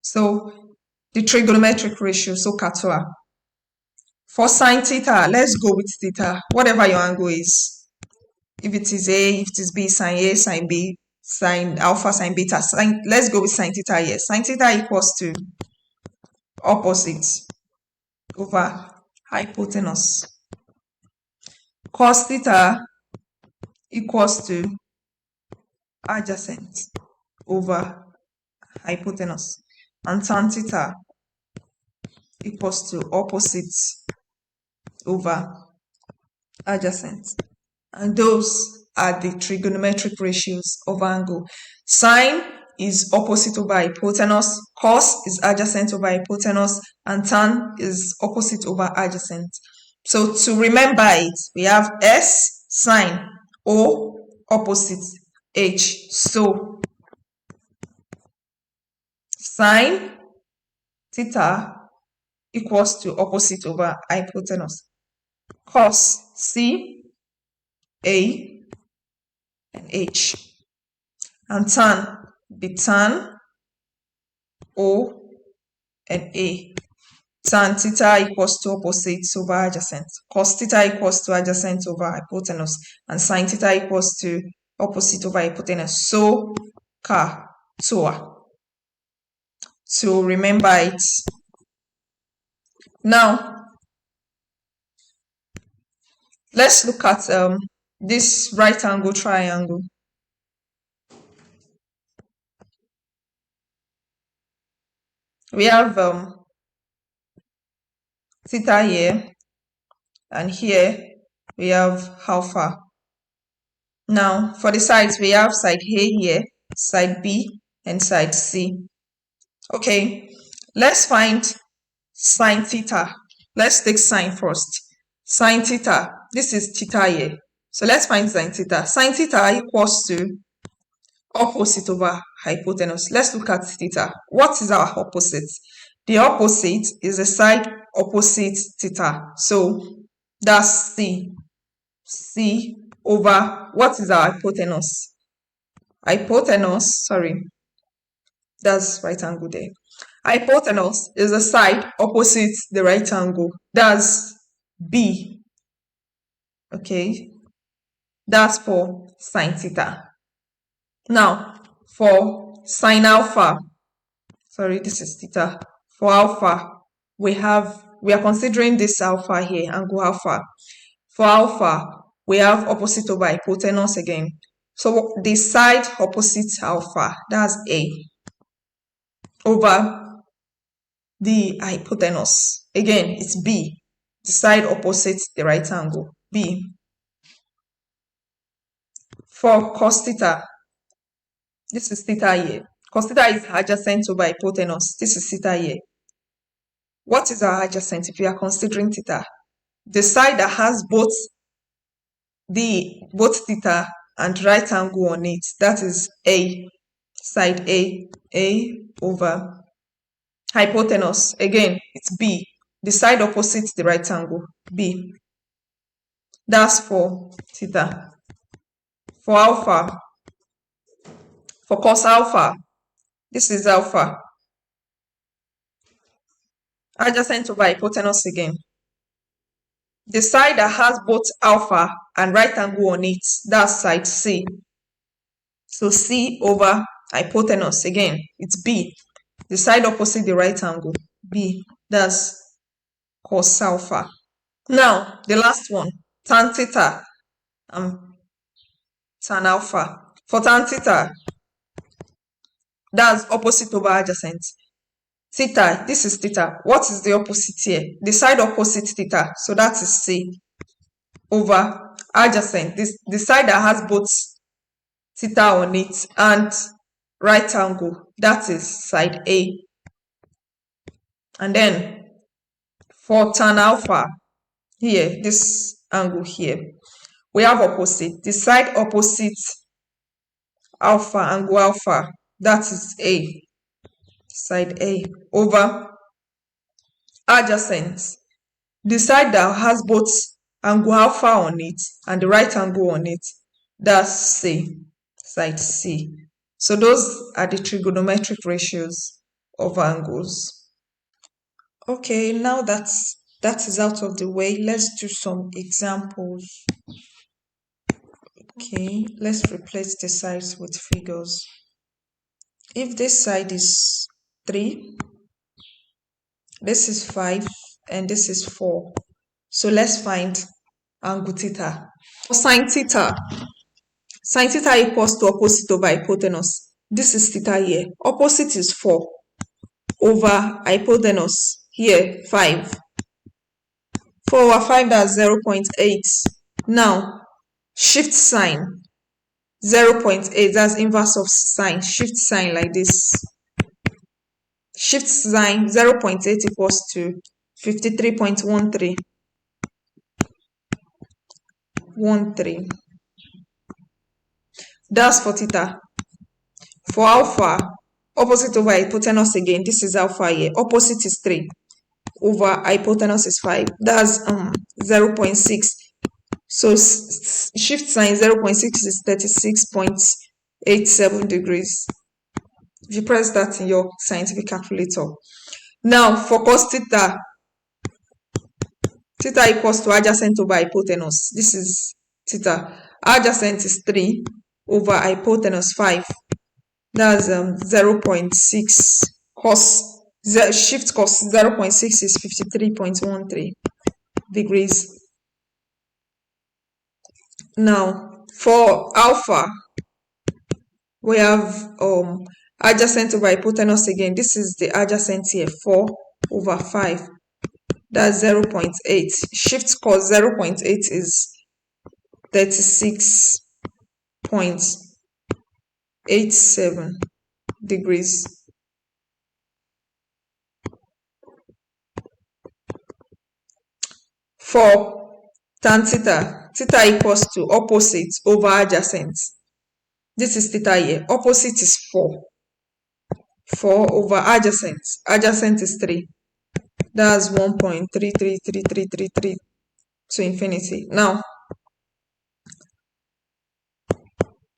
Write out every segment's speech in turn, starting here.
So the trigonometric ratio, so TOA. For sine theta, let's go with theta, whatever your angle is. If it is A, if it is B, sine A, sine B, sine alpha, sine beta, let's go with sine theta here. Sine theta equals to opposite over hypotenuse. Cos theta equals to adjacent over hypotenuse. And tan theta equals to opposite over adjacent. And those are the trigonometric ratios of angle. Sine is opposite over hypotenuse, cos is adjacent over hypotenuse, and tan is opposite over adjacent. So to remember it, we have S sine, O opposite, H. So sine theta equals to opposite over hypotenuse. Cos C, A, and H. And tan be tan, O, and A. Tan theta equals to opposite over adjacent. Cos theta equals to adjacent over hypotenuse. And sine theta equals to opposite over hypotenuse. So, TOA. So remember it. Now, let's look at this right angle triangle. We have theta here, and here we have alpha. Now, for the sides, we have side A here, side B, and side C. Okay, let's find sine theta. Let's take sine first. Sine theta, this is theta here. So let's find sine theta. Sine theta equals to opposite over hypotenuse. Let's look at theta. What is our opposite? The opposite is the side opposite theta. So that's C. C over, what is our hypotenuse? Hypotenuse, sorry, that's right angle there. Hypotenuse is the side opposite the right angle. That's B. Okay, that's for sine theta. Now, for sine alpha, sorry, this is theta. For alpha, we are considering this alpha here, angle alpha. For alpha, we have opposite over hypotenuse again. So the side opposite alpha, that's A, over the hypotenuse. Again, it's B. The side opposite the right angle, B. For cos theta, this is theta here. Cos theta is adjacent over hypotenuse. This is theta here. What is our adjacent if you are considering theta? The side that has both theta and right angle on it, that is A. Side A over hypotenuse. Again, it's B. The side opposite the right angle, B. That's for theta. For alpha, for cos alpha, this is alpha. Adjacent over hypotenuse again. The side that has both alpha and right angle on it, that's side C. So C over hypotenuse again, it's B. The side opposite the right angle, B. That's cos alpha. Now, the last one, tan theta and tan alpha. For tan theta, that's opposite over adjacent. Theta, this is theta. What is the opposite here? The side opposite theta, so that is C, over adjacent. The side that has both theta on it and right angle, that is side A. And then for tan alpha, here, this angle here, we have opposite. The side opposite alpha, angle alpha, that is A, side A, over adjacent. The side that has both angle alpha on it and the right angle on it, that's C, side C. So those are the trigonometric ratios of angles. Okay, now that is out of the way, let's do some examples. Okay, let's replace the sides with figures. If this side is 3, this is 5, and this is 4. So let's find angle theta. For sine theta equals to opposite over hypotenuse. This is theta here. Opposite is 4 over hypotenuse here 5. 4 over 5, that's 0.8. Now shift sine 0.8, that's inverse of sine. Shift sine like this. Shift sine 0.8 equals to 53.13. That's for theta. For alpha, opposite over hypotenuse again, this is alpha here. Opposite is 3 over hypotenuse is 5. That's 0.6. So shift sine 0.6 is 36.87 degrees. If you press that in your scientific calculator. Now for cos theta equals to adjacent over hypotenuse. This is theta. Adjacent is 3 over hypotenuse 5. That's 0.6. Shift cos 0.6 is 53.13 degrees. Now for alpha, we have adjacent over hypotenuse again. This is the adjacent here, 4 over 5. That's 0.8. Shift cos 0.8 is 36.87 degrees. For tan theta equals to opposite over adjacent. This is theta here. Opposite is 4. 4 over adjacent. Adjacent is 3. That's 1.333333 to infinity. Now,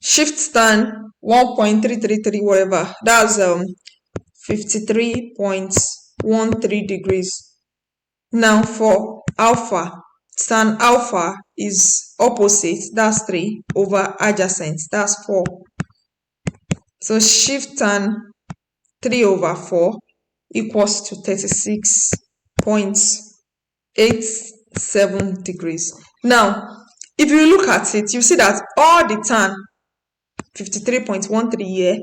shift tan 1.333 whatever. That's 53.13 degrees. Now for alpha, tan alpha is opposite. That's 3 over adjacent. That's 4. So shift tan 3 over 4 equals to 36.87 degrees. Now, if you look at it, you see that all the tan 53.13 here,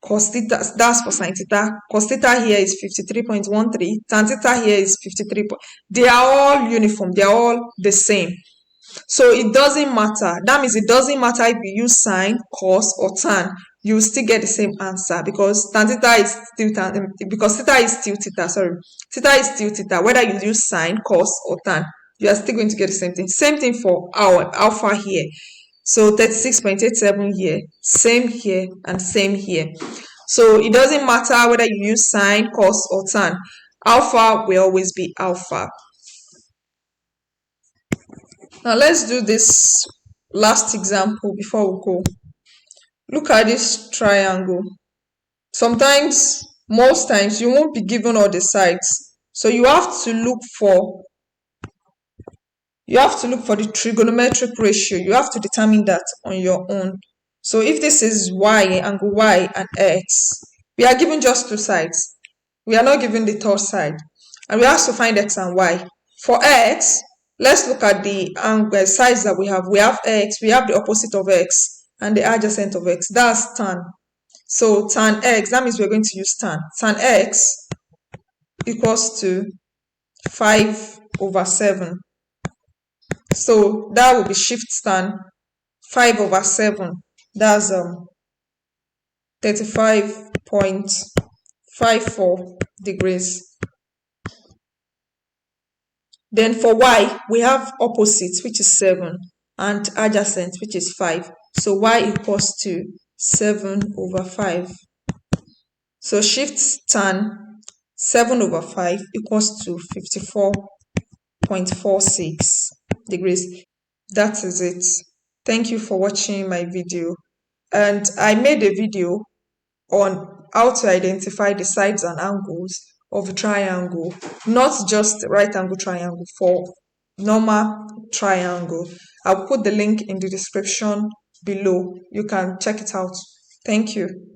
cos theta, that's for sine theta. Cos theta here is 53.13. Tan theta here is 53. They are all uniform. They are all the same. So it doesn't matter. That means it doesn't matter if you use sine, cos, or tan. You will still get the same answer because tan theta is still tan. Because theta is still theta. Sorry, theta is still theta. Whether you use sine, cos, or tan, you are still going to get the same thing. Same thing for our alpha here. So 36.87 here, same here, and same here. So it doesn't matter whether you use sine, cos, or tan. Alpha will always be alpha. Now let's do this last example before we go. Look at this triangle. Sometimes, most times, you won't be given all the sides. So you have to look for the trigonometric ratio. You have to determine that on your own. So if this is y, angle y and x, we are given just 2 sides. We are not given the third side. And we have to find x and y. For x, let's look at the angle sides that we have. We have x, we have the opposite of x, and the adjacent of x. That's tan. So tan x, that means we're going to use tan. Tan x equals to 5 over 7. So that will be shift tan 5 over 7. That's 35.54 degrees. Then for y, we have opposite, which is 7, and adjacent, which is 5. So y equals to 7 over 5. So shift tan 7 over 5 equals to 54.46 degrees. That is it. Thank you for watching my video. And I made a video on how to identify the sides and angles of a triangle, not just right angle triangle, for normal triangle. I'll put the link in the description below. You can check it out. Thank you.